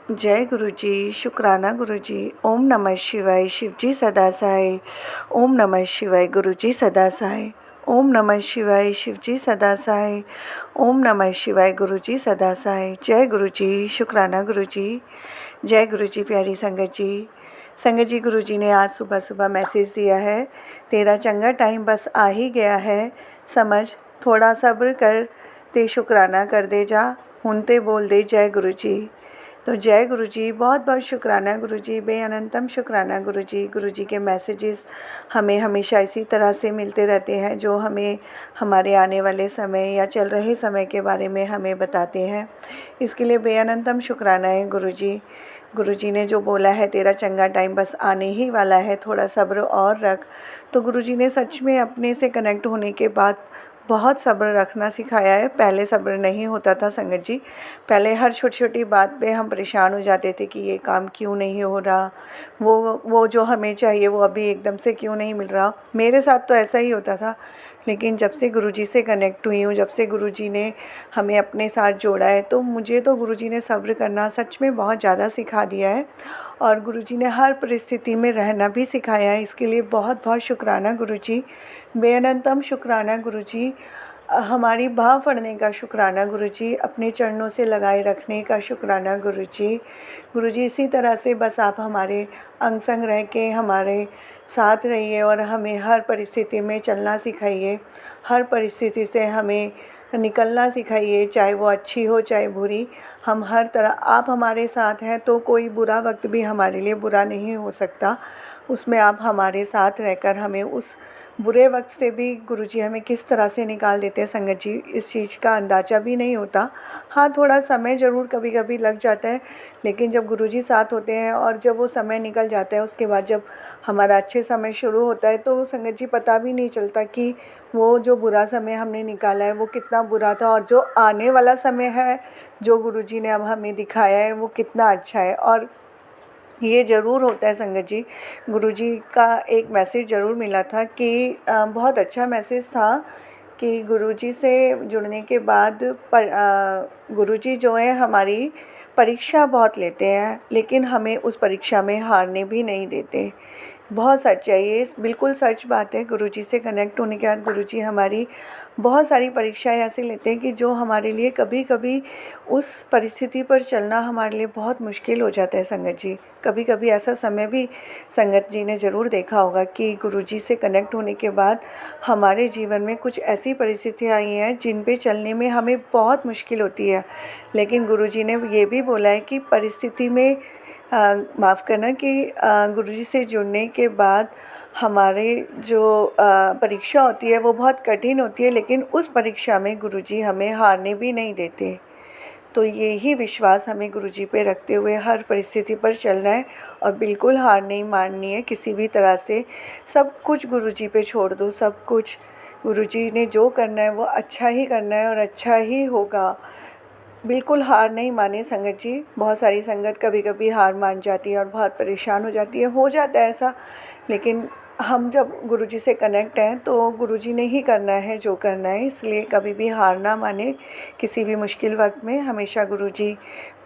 जय गुरु जी, शुक्राना गुरु जी। ओम नमः शिवाय, शिव जी सदा सहाय। ओम नमः शिवाय, गुरु जी सदा सहाय। ओम नमः शिवाय, शिव जी सदा सहाय। ओम नमः शिवाय, गुरु जी सदा सहाय। जय गुरु जी, शुक्राना गुरु जी। जय गुरु जी, प्यारी संगत जी। संगत जी, गुरु जी ने आज सुबह सुबह मैसेज दिया है, तेरा चंगा टाइम बस आ ही गया है, समझ थोड़ा सब्र कर, ते शुक्राना कर दे जा, हुन ते बोल दे जय गुरु जी। तो जय गुरु जी, बहुत बहुत शुक्राना गुरु जी, बेअनंतम शुक्राना गुरु जी। गुरु जी के मैसेजेस हमें हमेशा इसी तरह से मिलते रहते हैं, जो हमें हमारे आने वाले समय या चल रहे समय के बारे में हमें बताते हैं। इसके लिए बेअनंतम शुक्राना है गुरु जी। गुरु जी ने जो बोला है, तेरा चंगा टाइम बस आने ही वाला है, थोड़ा सब्र और रख। तो गुरु जी ने सच में अपने से कनेक्ट होने के बाद बहुत सब्र रखना सिखाया है। पहले सब्र नहीं होता था संगत जी। पहले हर छोटी छोटी बात पे हम परेशान हो जाते थे कि ये काम क्यों नहीं हो रहा, वो जो हमें चाहिए वो अभी एकदम से क्यों नहीं मिल रहा। मेरे साथ तो ऐसा ही होता था। लेकिन जब से गुरुजी से कनेक्ट हुई हूँ, जब से गुरुजी ने हमें अपने साथ जोड़ा है, तो मुझे तो गुरुजी ने सब्र करना सच में बहुत ज़्यादा सिखा दिया है। और गुरुजी ने हर परिस्थिति में रहना भी सिखाया है। इसके लिए बहुत बहुत शुक्राना गुरुजी, बेअनंतम शुक्राना गुरुजी। हमारी बाह फड़ने का शुक्राना गुरुजी, अपने चरणों से लगाए रखने का शुक्राना गुरुजी। गुरुजी, इसी तरह से बस आप हमारे अंग संग रह के हमारे साथ रहिए और हमें हर परिस्थिति में चलना सिखाइए, हर परिस्थिति से हमें निकलना सिखाइए, चाहे वो अच्छी हो चाहे बुरी। हम हर तरह, आप हमारे साथ हैं तो कोई बुरा वक्त भी हमारे लिए बुरा नहीं हो सकता। उसमें आप हमारे साथ रहकर हमें उस बुरे वक्त से भी गुरुजी हमें किस तरह से निकाल देते हैं संगत जी, इस चीज़ का अंदाज़ा भी नहीं होता। हाँ, थोड़ा समय ज़रूर कभी कभी लग जाता है, लेकिन जब गुरुजी साथ होते हैं और जब वो समय निकल जाता है, उसके बाद जब हमारा अच्छे समय शुरू होता है, तो संगत जी पता भी नहीं चलता कि वो जो बुरा समय हमने निकाला है वो कितना बुरा था, और जो आने वाला समय है जो गुरुजी ने अब हमें दिखाया है वो कितना अच्छा है। और ये ज़रूर होता है संगत जी, गुरुजी का एक मैसेज ज़रूर मिला था कि बहुत अच्छा मैसेज था कि गुरुजी से जुड़ने के बाद गुरुजी जो है हमारी परीक्षा बहुत लेते हैं, लेकिन हमें उस परीक्षा में हारने भी नहीं देते। बहुत सच है ये, बिल्कुल सच बात है। गुरुजी से कनेक्ट होने के बाद गुरुजी हमारी बहुत सारी परीक्षाएं ऐसे लेते हैं कि जो हमारे लिए कभी कभी उस परिस्थिति पर चलना हमारे लिए बहुत मुश्किल हो जाता है संगत जी। कभी कभी ऐसा समय भी संगत जी ने ज़रूर देखा होगा कि गुरुजी से कनेक्ट होने के बाद हमारे जीवन में कुछ ऐसी परिस्थितियाँ आई हैं जिन पे चलने में हमें बहुत मुश्किल होती है, लेकिन गुरुजी ने ये भी बोला है कि परिस्थिति में माफ़ करना कि गुरुजी से जुड़ने के बाद हमारे जो परीक्षा होती है वो बहुत कठिन होती है, लेकिन उस परीक्षा में गुरुजी हमें हारने भी नहीं देते। तो यही विश्वास हमें गुरुजी पे रखते हुए हर परिस्थिति पर चलना है और बिल्कुल हार नहीं माननी है किसी भी तरह से। सब कुछ गुरुजी पे छोड़ दो, सब कुछ गुरुजी ने जो करना है वो अच्छा ही करना है और अच्छा ही होगा। बिल्कुल हार नहीं माने संगत जी। बहुत सारी संगत कभी कभी हार मान जाती है और बहुत परेशान हो जाती है, हो जाता है ऐसा। लेकिन हम जब गुरुजी से कनेक्ट हैं तो गुरुजी ने ही करना है जो करना है, इसलिए कभी भी हार ना माने किसी भी मुश्किल वक्त में। हमेशा गुरुजी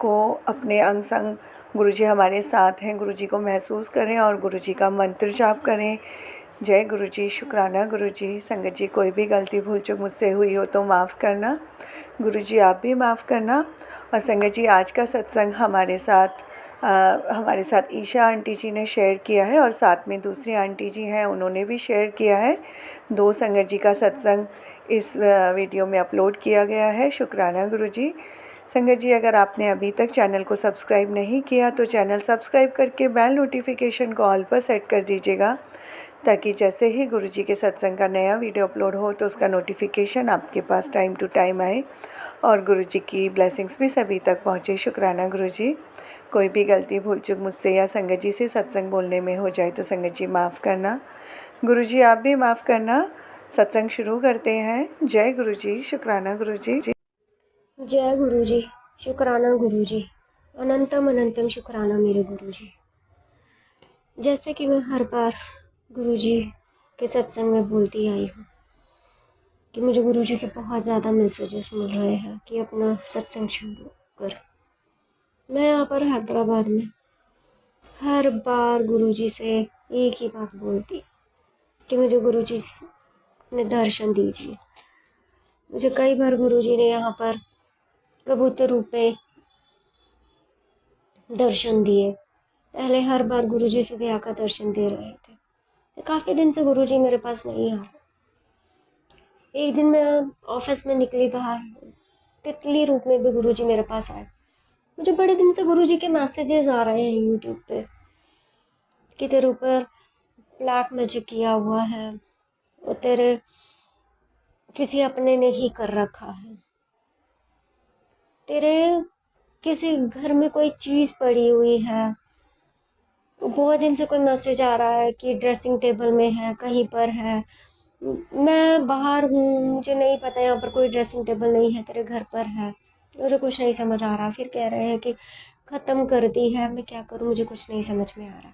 को अपने अंग संग, गुरुजी हमारे साथ हैं, गुरुजी को महसूस करें और गुरुजी का मंत्र जाप करें। जय गुरु जी, शुक्राना गुरु जी। संगत जी, कोई भी गलती भूल चूक मुझसे हुई हो तो माफ़ करना। गुरु जी, आप भी माफ़ करना। और संगत जी, आज का सत्संग हमारे साथ ईशा आंटी जी ने शेयर किया है और साथ में दूसरी आंटी जी हैं, उन्होंने भी शेयर किया है। दो संगत जी का सत्संग इस वीडियो में अपलोड किया गया है। शुक्राना गुरु जी। संगत जी, अगर आपने अभी तक चैनल को सब्सक्राइब नहीं किया तो चैनल सब्सक्राइब करके बेल नोटिफिकेशन को ऑल पर सेट कर दीजिएगा, ताकि जैसे ही गुरुजी के सत्संग का नया वीडियो अपलोड हो तो उसका नोटिफिकेशन आपके पास टाइम टू टाइम आए और गुरुजी की ब्लेसिंग्स भी सभी तक पहुँचे। शुक्राना गुरुजी। कोई भी गलती भूल चूक मुझसे या संगत जी से सत्संग बोलने में हो जाए तो संगत जी माफ़ करना। गुरुजी, आप भी माफ़ करना। सत्संग शुरू करते हैं। जय गुरुजी, शुक्राना गुरुजी। जय गुरुजी, शुक्राना गुरुजी। अनंतम अनंतम शुक्राना मेरे गुरुजी। जैसे कि मैं हर बार गुरुजी के सत्संग में बोलती आई हूँ कि मुझे गुरुजी के बहुत ज़्यादा मैसेजेस मिल रहे हैं कि अपना सत्संग शुरू कर। मैं यहाँ पर हैदराबाद में हर बार गुरुजी से एक ही बात बोलती कि मुझे गुरुजी ने दर्शन दीजिए। मुझे कई बार गुरुजी ने यहाँ पर कबूतर रूप में दर्शन दिए। पहले हर बार गुरुजी सुबह आकर दर्शन दे रहे थे। काफ़ी दिन से गुरुजी मेरे पास नहीं आ रहे। एक दिन मैं ऑफिस में निकली बाहर, तितली रूप में भी गुरुजी मेरे पास आए। मुझे बड़े दिन से गुरुजी के मैसेजेस आ रहे हैं यूट्यूब पे कि तेरे ऊपर ब्लैक मैजिक किया हुआ है और तेरे किसी अपने ने ही कर रखा है। तेरे किसी घर में कोई चीज़ पड़ी हुई है। बहुत दिन से कोई मैसेज आ रहा है कि ड्रेसिंग टेबल में है, कहीं पर है। मैं बाहर हूँ, मुझे नहीं पता, यहाँ पर कोई ड्रेसिंग टेबल नहीं है, तेरे घर पर है। मुझे कुछ नहीं समझ आ रहा। फिर कह रहे हैं कि ख़त्म कर दी है। मैं क्या करूँ, मुझे कुछ नहीं समझ में आ रहा।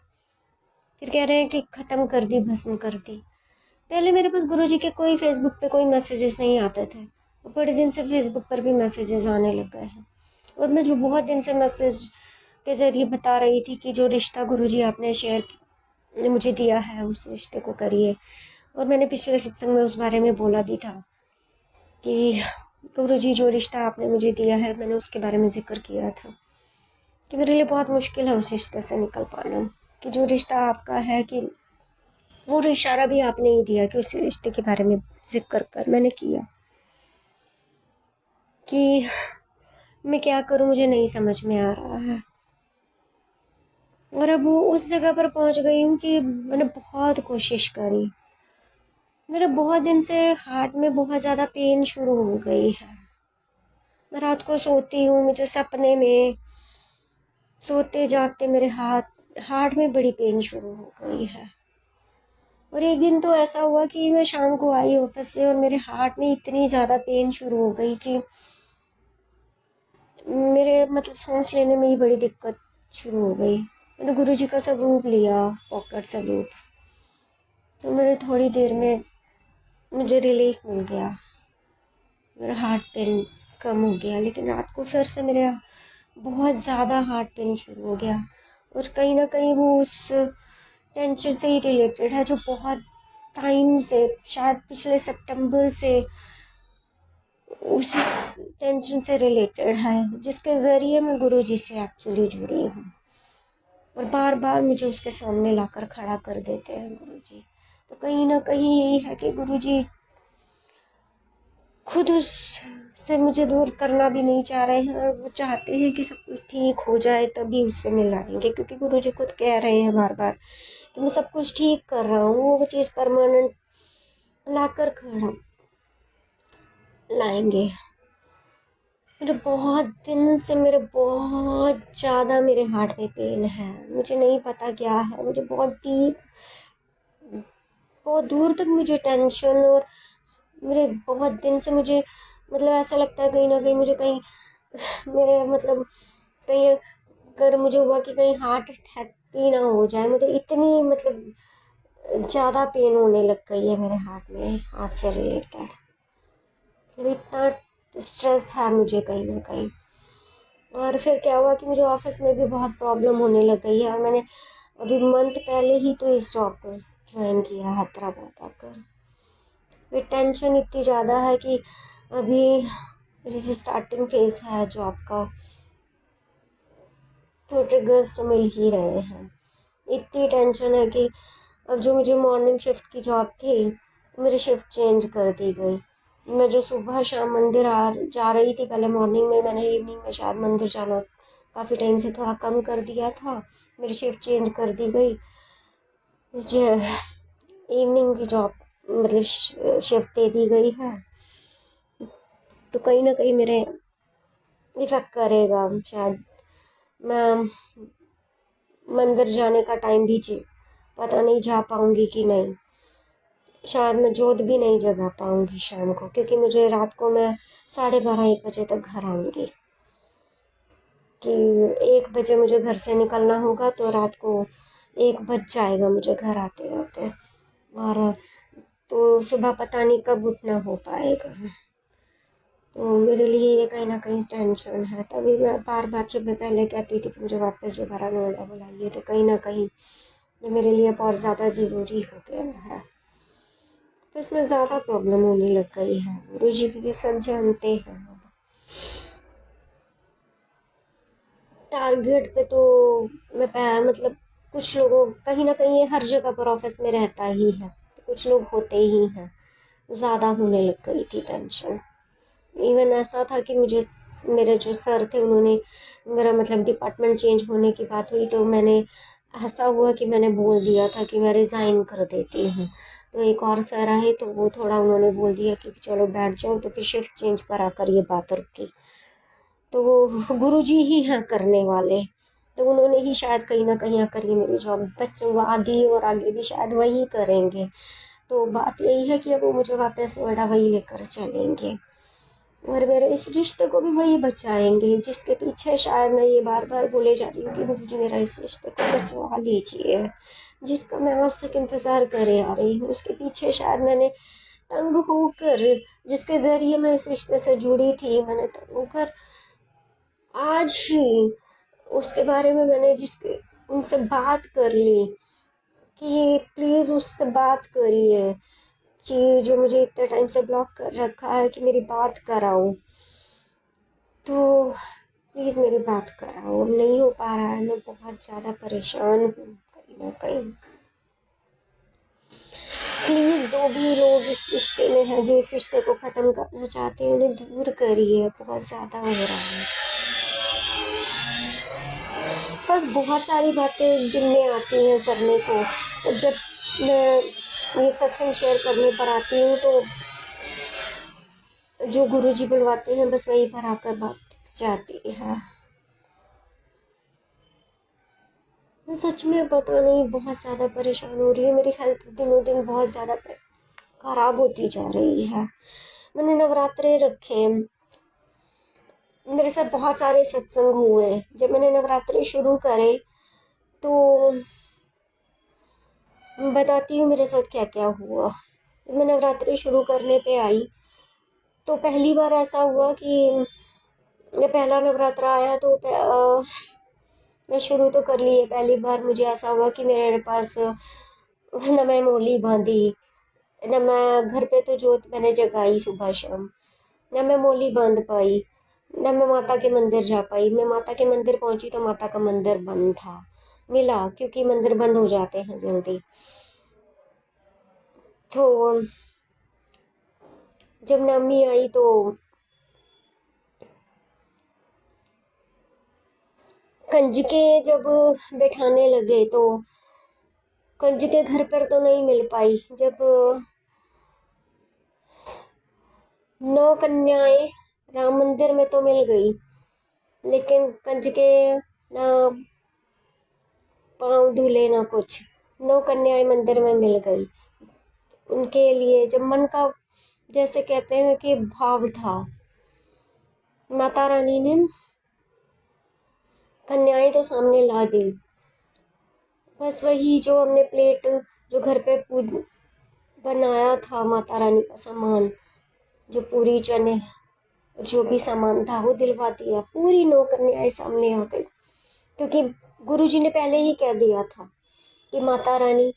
फिर कह रहे हैं कि ख़त्म कर दी, भस्म कर दी। पहले मेरे पास गुरुजी के कोई फेसबुक पे कोई मैसेजेस नहीं आते थे, बड़े दिन से फेसबुक पर भी मैसेजेस आने लग गए हैं। और मैं जो बहुत दिन से मैसेज के ज़रिए बता रही थी कि जो रिश्ता गुरुजी आपने मुझे दिया है, उस रिश्ते को करिए। और मैंने पिछले सत्संग में उस बारे में बोला भी था कि गुरुजी जो रिश्ता आपने मुझे दिया है, मैंने उसके बारे में जिक्र किया था कि मेरे लिए बहुत मुश्किल है उस रिश्ते से निकल पाना। कि जो रिश्ता आपका है, कि वो इशारा भी आपने ही दिया कि उस रिश्ते के बारे में जिक्र कर। मैंने किया कि मैं क्या करूं, मुझे नहीं समझ में आ रहा है। और अब वो उस जगह पर पहुंच गई हूँ कि मैंने बहुत कोशिश करी। मेरे बहुत दिन से हार्ट में बहुत ज़्यादा पेन शुरू हो गई है। मैं रात को सोती हूँ, मुझे सपने में सोते जागते मेरे हार्ट में बड़ी पेन शुरू हो गई है। और एक दिन तो ऐसा हुआ कि मैं शाम को आई ऑफिस से और मेरे हार्ट में इतनी ज़्यादा पेन शुरू हो गई कि मेरे मतलब सांस लेने में ही बड़ी दिक्कत शुरू हो गई। मैंने गुरुजी का स्वरूप लिया, पॉकेट स्वरूप। तो मेरे थोड़ी देर में मुझे रिलीफ मिल गया, मेरा हार्ट पेन कम हो गया। लेकिन रात को फिर से मेरे बहुत ज़्यादा हार्ट पेन शुरू हो गया। और कहीं ना कहीं वो उस टेंशन से ही रिलेटेड है जो बहुत टाइम से, शायद पिछले सितंबर से उसी टेंशन से रिलेटेड है, जिसके ज़रिए मैं गुरुजी से एक्चुअली जुड़ी हूँ। और बार बार मुझे उसके सामने लाकर खड़ा कर देते हैं गुरुजी। तो कहीं ना कहीं यही है कि गुरुजी खुद उस से मुझे दूर करना भी नहीं चाह रहे हैं और वो चाहते हैं कि सब कुछ ठीक हो जाए तभी उससे मिलाएंगे। क्योंकि गुरुजी खुद कह रहे हैं बार बार कि मैं सब कुछ ठीक कर रहा हूँ, वो चीज़ परमानेंट लाकर खड़ा लाएंगे। मुझे बहुत दिन से बहुत ज़्यादा मेरे हार्ट में पेन है। मुझे नहीं पता क्या है, मुझे बहुत डीप, बहुत दूर तक मुझे टेंशन। और मेरे बहुत दिन से मुझे मतलब ऐसा लगता है कहीं ना कहीं मुझे कहीं मेरे मतलब कहीं अगर मुझे हुआ कि कहीं हार्ट अटैक ही ना हो जाए। मुझे इतनी मतलब ज़्यादा पेन होने लग गई है मेरे हार्ट में, हार्ट से रिलेटेड। फिर इतना स्ट्रेस है मुझे कहीं ना कहीं। और फिर क्या हुआ कि मुझे ऑफिस में भी बहुत प्रॉब्लम होने लग गई है। और मैंने अभी मंथ पहले ही तो इस जॉब को ज्वाइन किया हैदराबाद आकर। फिर टेंशन इतनी ज़्यादा है कि अभी मेरी स्टार्टिंग फेज है जॉब का, तो ट्रिगर्स तो मिल ही रहे हैं। इतनी टेंशन है कि अब जो मुझे मॉर्निंग शिफ्ट की जॉब थी, मेरी शिफ्ट चेंज कर दी गई। मैं जो सुबह शाम मंदिर जा रही थी पहले मॉर्निंग में, मैंने इवनिंग में शायद मंदिर जाना काफ़ी टाइम से थोड़ा कम कर दिया था। मेरी शिफ्ट चेंज कर दी गई, मुझे इवनिंग की जॉब मतलब शिफ्ट दे दी गई है। तो कहीं ना कहीं मेरे इफेक्ट करेगा। शायद मैं मंदिर जाने का टाइम भी पता नहीं जा पाऊँगी कि नहीं। शायद मैं जोत भी नहीं जगा पाऊँगी शाम को, क्योंकि मुझे रात को मैं 12:30 1 बजे तक घर आऊँगी। कि 1 बजे मुझे घर से निकलना होगा तो रात को 1 बज जाएगा मुझे घर आते आते। और तो सुबह पता नहीं कब उठना हो पाएगा। तो मेरे लिए ये कहीं ना कहीं टेंशन है। तभी मैं बार बार, जब मैं पहले कहती थी कि मुझे वापस दोबारा नोएडा बुलाइए, तो कहीं ना कहीं ये मेरे लिए बहुत ज़्यादा ज़रूरी हो गया है। तो इसमें ज़्यादा प्रॉब्लम होने लग गई है, गुरु जी भी ये सब जानते हैं। टारगेट पे तो मतलब कुछ लोगों, कहीं ना कहीं ये हर जगह पर ऑफिस में रहता ही है, तो कुछ लोग होते ही हैं। ज़्यादा होने लग गई थी टेंशन। इवन ऐसा था कि मेरे जो सर थे, उन्होंने मेरा मतलब डिपार्टमेंट चेंज होने की बात हुई, तो मैंने ऐसा हुआ कि मैंने बोल दिया था कि मैं रिज़ाइन कर देती हूँ। तो एक और सर आए, तो वो थोड़ा उन्होंने बोल दिया कि चलो बैठ जाओ, तो फिर शिफ्ट चेंज पर आकर ये बात रुकी। तो वो गुरु जी ही हैं करने वाले, तो उन्होंने ही शायद कहीं ना कहीं आकर ये मेरी जॉब बचवा दी, और आगे भी शायद वही करेंगे। तो बात यही है कि अब वो मुझे वापस नोएडा वही लेकर चलेंगे, और मेरे इस रिश्ते को भी वही बचाएंगे, जिसके पीछे शायद मैं ये बार बार बोले जा रही हूँ कि गुरु जी मेरा इस रिश्ते को बचवा लीजिए, जिसका मैं आज तक इंतजार करे आ रही हूँ। उसके पीछे शायद मैंने तंग होकर, जिसके जरिए मैं इस रिश्ते से जुड़ी थी, मैंने तंग होकर आज ही उसके बारे में मैंने जिसके उनसे बात कर ली कि प्लीज़ उससे बात करिए, कि जो मुझे इतने टाइम से ब्लॉक कर रखा है, कि मेरी बात कराओ, तो प्लीज़ मेरी बात कराओ। अब नहीं हो पा रहा है, मैं बहुत ज़्यादा परेशान हूँ कहीं ना कहीं। प्लीज़ जो भी लोग इस रिश्ते में हैं, जो इस रिश्ते को ख़त्म करना चाहते हैं, उन्हें दूर करिए, बहुत ज़्यादा हो रहा है। बस बहुत सारी बातें दिल में आती हैं करने को, तो जब मैं ये सत्संग शेयर करने पर आती हूँ, तो जो गुरुजी बुलवाते हैं बस वहीं पर आकर बात जाती है। मैं सच में पता नहीं, बहुत ज़्यादा परेशान हो रही है। मेरी हेल्थ दिनों दिन बहुत ज़्यादा खराब होती जा रही है। मैंने नवरात्रे रखे, मेरे साथ बहुत सारे सत्संग हुए। जब मैंने नवरात्रे शुरू करे, तो मैं बताती हूँ मेरे साथ क्या क्या हुआ। जब मैं नवरात्रि शुरू करने पे आई, तो पहली बार ऐसा हुआ कि ये पहला नवरात्रा आया, तो मैं शुरू तो कर लिए। पहली बार मुझे ऐसा हुआ कि मेरे पास न मैं मोली बांधी, न मैं घर पे तो जोत मैंने जगाई सुबह शाम, न मैं मोली बांध पाई, न मैं माता के मंदिर जा पाई। मैं माता के मंदिर पहुंची तो माता का मंदिर बंद था, मिला, क्योंकि मंदिर बंद हो जाते हैं जल्दी। तो जब नवमी आई, तो कंजके जब बैठाने लगे, तो कंजके घर पर तो नहीं मिल पाई। जब 9 कन्याएं राम मंदिर में तो मिल गई, लेकिन कंजके ना पांव धुले ना कुछ। 9 कन्याएं मंदिर में मिल गई। उनके लिए जब मन का, जैसे कहते हैं कि भाव था, माता रानी ने कन्याएं तो सामने ला दी। बस वही जो हमने प्लेट, जो घर पे बनाया था माता रानी का सामान, जो पूरी चने, जो भी सामान था वो दिलवा दिया। पूरी 9 कन्याएं सामने आ गई, क्योंकि गुरुजी ने पहले ही कह दिया था कि माता रानी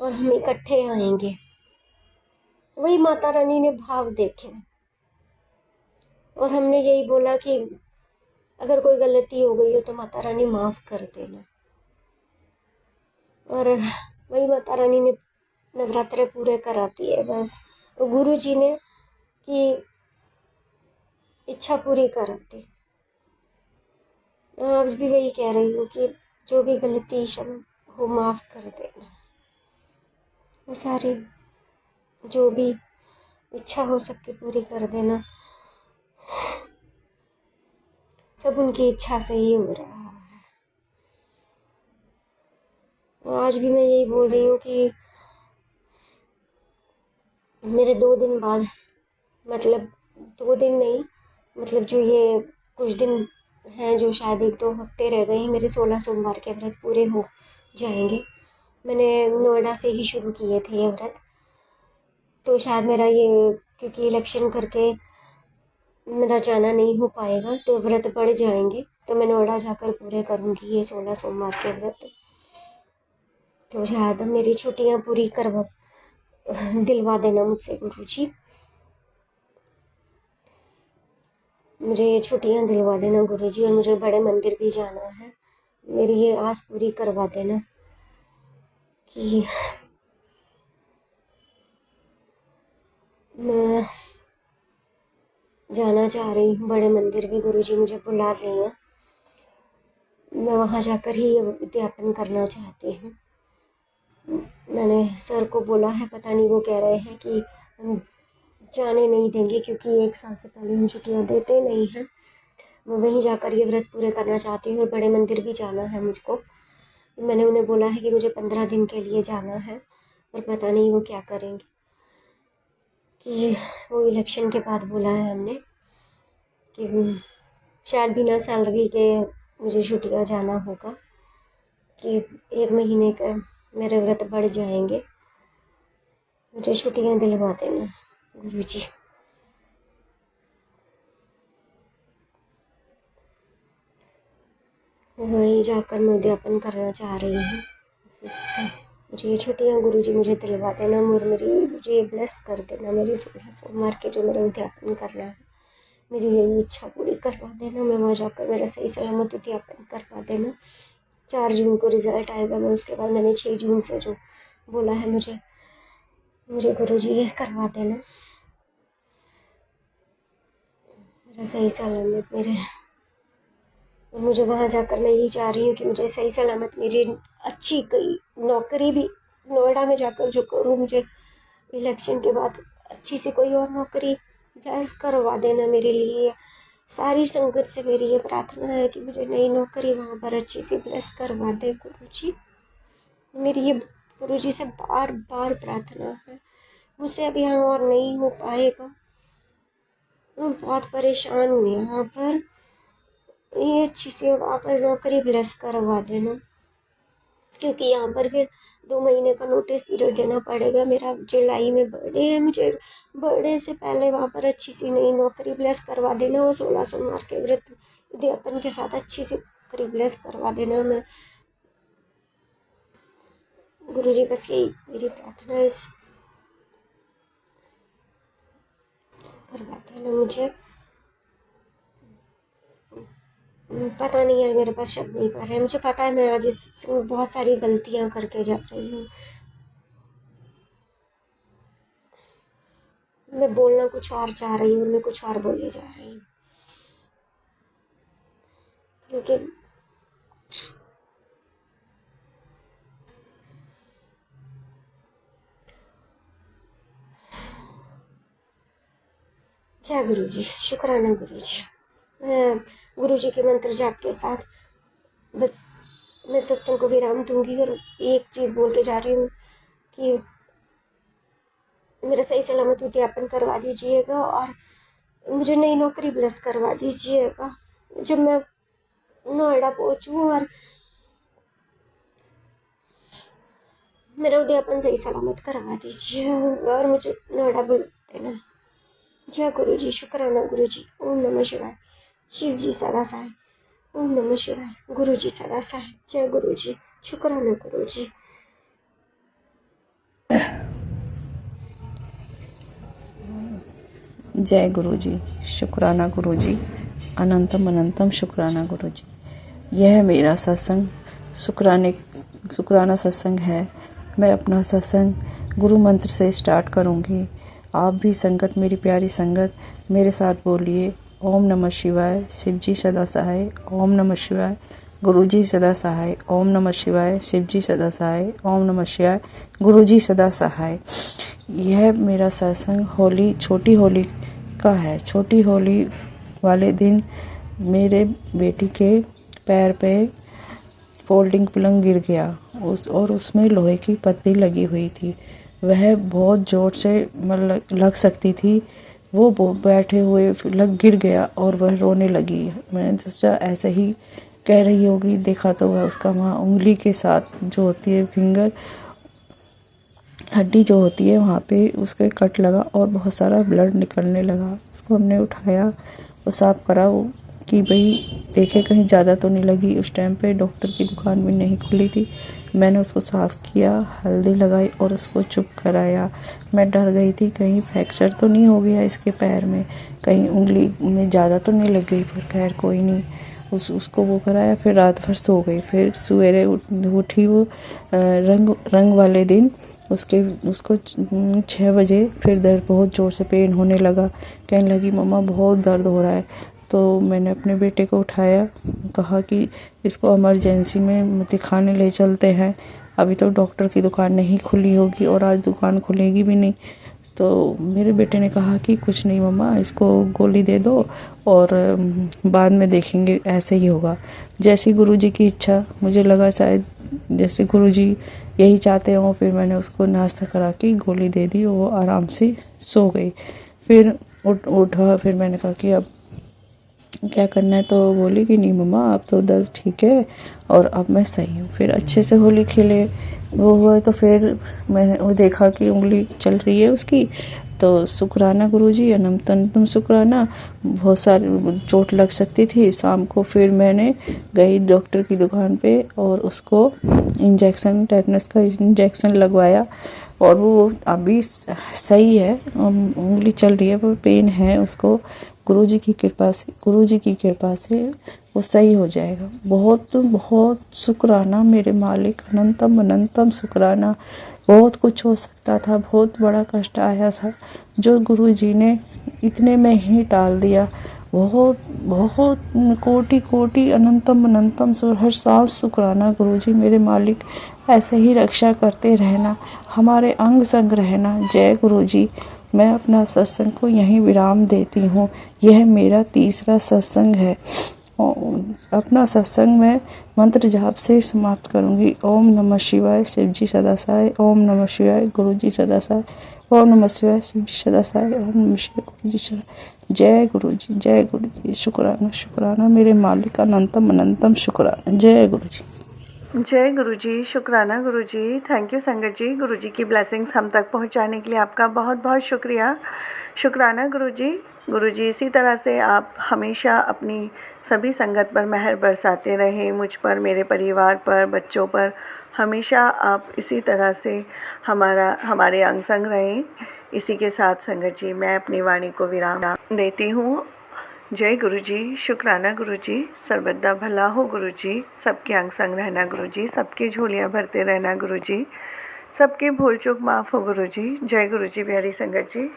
और हम इकट्ठे आएंगे। वही माता रानी ने भाव देखे, और हमने यही बोला कि अगर कोई गलती हो गई हो तो माता रानी माफ कर देना। और वही माता रानी ने नवरात्रे पूरे करा दिए। बस गुरु जी ने की इच्छा पूरी करा दी। आज भी वही कह रही हूँ कि जो भी गलती क्षमा हो, माफ कर देना। वो सारी जो भी इच्छा हो सबकी पूरी कर देना। सब उनकी इच्छा से ही हो रहा है। आज भी मैं यही बोल रही हूँ कि मेरे 2 दिन बाद, मतलब 2 दिन नहीं, मतलब जो ये कुछ दिन हैं, जो शायद 1-2 हफ्ते रह गए हैं, मेरे 16 सोमवार के व्रत पूरे हो जाएंगे। मैंने नोएडा से ही शुरू किए थे ये व्रत, तो शायद मेरा ये, क्योंकि इलेक्शन करके मेरा जाना नहीं हो पाएगा तो व्रत बढ़ जाएंगे, तो मैं नोएडा जाकर पूरे करूँगी ये 16 सोमवार के व्रत। तो शायद मेरी छुट्टियाँ पूरी करवा दिलवा देना मुझसे गुरुजी, मुझे ये छुट्टियाँ दिलवा देना गुरुजी, और मुझे बड़े मंदिर भी जाना है। मेरी ये आस पूरी करवा देना कि मैं जाना चाह रही हूँ बड़े मंदिर भी। गुरुजी मुझे बुला लेना, मैं वहाँ जाकर ही ये उद्यापन करना चाहती हूँ। मैंने सर को बोला है, पता नहीं वो कह रहे हैं कि हम जाने नहीं देंगे क्योंकि 1 साल से पहले हम छुट्टियाँ देते नहीं हैं। मैं वहीं जाकर ये व्रत पूरे करना चाहती हूँ और बड़े मंदिर भी जाना है मुझको। मैंने उन्हें बोला है कि मुझे 15 दिन के लिए जाना है, पर पता नहीं वो क्या करेंगे। कि वो इलेक्शन के बाद बोला है हमने कि शायद बिना सैलरी के मुझे छुट्टियाँ जाना होगा, कि 1 महीने का मेरे व्रत बढ़ जाएंगे। मुझे छुट्टियाँ दिलवा देना गुरुजी। वहीं जाकर मैं उद्यापन करना चाह रही हूँ। मुझे ये छुट्टियाँ गुरुजी मुझे दिलवा देना, और मुझे ये ब्लेस कर देना। मेरी 16 सोमवार के जो मेरा उद्यापन करना है, मेरी यही इच्छा पूरी करवा देना। मैं वहाँ जाकर मेरा सही सलामत उद्यापन करवा देना। 4 जून को रिजल्ट आएगा, मैं उसके बाद मैंने 6 जून से जो बोला है मुझे गुरुजी ये करवा देना। मेरा सही सलामत मेरे, और मुझे वहाँ जाकर मैं यही चाह रही हूँ कि मुझे सही सलामत मेरी अच्छी कोई नौकरी भी नोएडा में जाकर जो करूँ, मुझे इलेक्शन के बाद अच्छी सी कोई और नौकरी ब्लेस करवा देना मेरे लिए। सारी संगत से मेरी ये प्रार्थना है कि मुझे नई नौकरी वहाँ पर अच्छी सी ब्लेस करवा दे गुरुजी। मेरी ये गुरुजी से बार बार प्रार्थना है। मुझसे अब यहाँ और नहीं हो पाएगा, मैं बहुत परेशान हूँ यहाँ पर। ये अच्छी सी वहाँ पर नौकरी ब्लेस करवा देना, क्योंकि यहाँ पर फिर 2 महीने का नोटिस पीरियड देना पड़ेगा। मेरा जुलाई में बर्थडे है, मुझे बर्थडे से पहले वहाँ पर अच्छी सी नई नौकरी ब्लेस करवा देना, और 16 सोमवार के व्रत उद्यापन के साथ अच्छी सी नौकरी ब्लेस करवा देना। मैं गुरुजी बस यही मेरी प्रार्थना है, इस करवा देना मुझे। पता नहीं है, मेरे पास शब्द नहीं कर रहे। मुझे पता है मैं आज बहुत सारी गलतियां करके जा रही हूँ। मैं बोलना कुछ और चाह रही हूँ, मैं कुछ और बोले जा रही हूँ, क्योंकि जय गुरुजी, शुक्राना गुरुजी। मैं गुरुजी के मंत्र जाप के साथ बस मैं सत्संग को विराम दूंगी, और एक चीज़ बोल के जा रही हूँ कि मेरा सही सलामत उद्यापन करवा दीजिएगा, और मुझे नई नौकरी ब्लेस करवा दीजिएगा जब मैं नोएडा पहुँचूँ, और मेरा उद्यापन सही सलामत करवा दीजिए, और मुझे नोएडा बुला देना। जय गुरु जी, शुक्राना गुरु जी। ओम नमः शिवाय। शिव जी सदा सहाय। ओम नमः शिवाय। गुरु जी सदा सहाय। जय गुरु जी, शुक्राना गुरु जी। जय गुरु जी, शुक्राना गुरु जी, अनंतम अनंतम शुक्राना गुरु जी। यह मेरा सत्संग शुक्राना सत्संग है। मैं अपना सत्संग गुरु मंत्र से स्टार्ट करूंगी। आप भी संगत, मेरी प्यारी संगत, मेरे साथ बोलिए ओम नमः शिवाय, शिव जी सदा सहाय। ओम नमः शिवाय, गुरु जी सदा सहाय। ओम नमः शिवाय, शिव जी सदा सहाय। ओम नमः शिवाय, गुरु जी सदा सहाय। यह मेरा सत्संग छोटी होली का है। छोटी होली वाले दिन मेरे बेटी के पैर पे फोल्डिंग पलंग गिर गया, और उसमें लोहे की पत्ती लगी हुई थी। वह बहुत ज़ोर से लग सकती थी। वो बैठे हुए गिर गया और वह रोने लगी। मैंने सोचा ऐसे ही कह रही होगी, देखा तो वह उसका वहाँ उंगली के साथ जो होती है फिंगर, हड्डी जो होती है वहाँ पे उसके कट लगा और बहुत सारा ब्लड निकलने लगा। उसको हमने उठाया और साफ़ करा वो कि भाई देखे कहीं ज़्यादा तो नहीं लगी। उस टाइम पे डॉक्टर की दुकान भी नहीं खुली थी। मैंने उसको साफ़ किया, हल्दी लगाई और उसको चुप कराया। मैं डर गई थी कहीं फ्रैक्चर तो नहीं हो गया इसके पैर में, कहीं उंगली में ज़्यादा तो नहीं लग गई, पर खैर कोई नहीं। उसको वो कराया, फिर रात भर सो गई। फिर सवेरे उठी वो रंग वाले दिन उसको 6 बजे फिर दर्द बहुत ज़ोर से पेन होने लगा। कहने लगी मम्मा बहुत दर्द हो रहा है। तो मैंने अपने बेटे को उठाया, कहा कि इसको इमरजेंसी में दिखाने ले चलते हैं। अभी तो डॉक्टर की दुकान नहीं खुली होगी और आज दुकान खुलेगी भी नहीं। तो मेरे बेटे ने कहा कि कुछ नहीं मम्मा, इसको गोली दे दो और बाद में देखेंगे, ऐसे ही होगा। जैसी गुरुजी की इच्छा, मुझे लगा शायद जैसे गुरुजी यही चाहते हों। फिर मैंने उसको नाश्ता करा के गोली दे दी और वो आराम से सो गई। फिर उठा, फिर मैंने कहा कि अब क्या करना है, तो बोली कि नहीं मम्मा अब तो दर्द ठीक है और अब मैं सही हूँ। फिर अच्छे से होली खेले, वो हुआ। तो फिर मैंने वो देखा कि उंगली चल रही है उसकी। तो शुक्राना गुरुजी, अनंतम शुक्राना। बहुत सारी चोट लग सकती थी शाम को। फिर मैंने गई डॉक्टर की दुकान पे और उसको इंजेक्शन, टेटनस का इंजेक्शन लगवाया और वो अभी सही है। उंगली चल रही है पर पेन है उसको। गुरुजी की कृपा से वो सही हो जाएगा। बहुत बहुत शुक्राना मेरे मालिक, अनंतम शुक्राना। बहुत कुछ हो सकता था, बहुत बड़ा कष्ट आया था जो गुरुजी ने इतने में ही टाल दिया। बहुत बहुत कोटि कोटि अनंतम हर सांस शुक्राना गुरुजी मेरे मालिक। ऐसे ही रक्षा करते रहना, हमारे अंग संग रहना। जय गुरुजी। मैं अपना सत्संग को यहीं विराम देती हूँ। यह मेरा तीसरा सत्संग है। अपना सत्संग मैं मंत्र जाप से समाप्त करूँगी। ओम नमः शिवाय, शिवजी सदा सहाय। ओम नमः शिवाय, गुरुजी सदा सहाय। ओम नमः शिवाय, शिवजी सदा सहाय। ओम नमः शिवाय, गुरुजी सदा। जय गुरुजी, जय गुरुजी। शुक्राना शुक्राना मेरे मालिक, अनंतम शुक्राना। जय गुरुजी। जय गुरुजी, शुक्राना गुरुजी। थैंक यू संगत जी। गुरुजी की ब्लेसिंग्स हम तक पहुंचाने के लिए आपका बहुत बहुत शुक्रिया। शुक्राना गुरुजी। गुरुजी इसी तरह से आप हमेशा अपनी सभी संगत पर मेहर बरसाते रहें, मुझ पर, मेरे परिवार पर, बच्चों पर। हमेशा आप इसी तरह से हमारे अंग संग रहें। इसी के साथ संगत जी मैं अपनी वाणी को विराम देती हूँ। जय गुरुजी, शुक्राना गुरुजी। सर्वदा भला हो गुरुजी। सबके अंग संग रहना गुरुजी, सबकी झोलियाँ भरते रहना गुरुजी, सबके भूल चूक माफ़ हो गुरुजी। जय गुरुजी प्यारी संगत जी।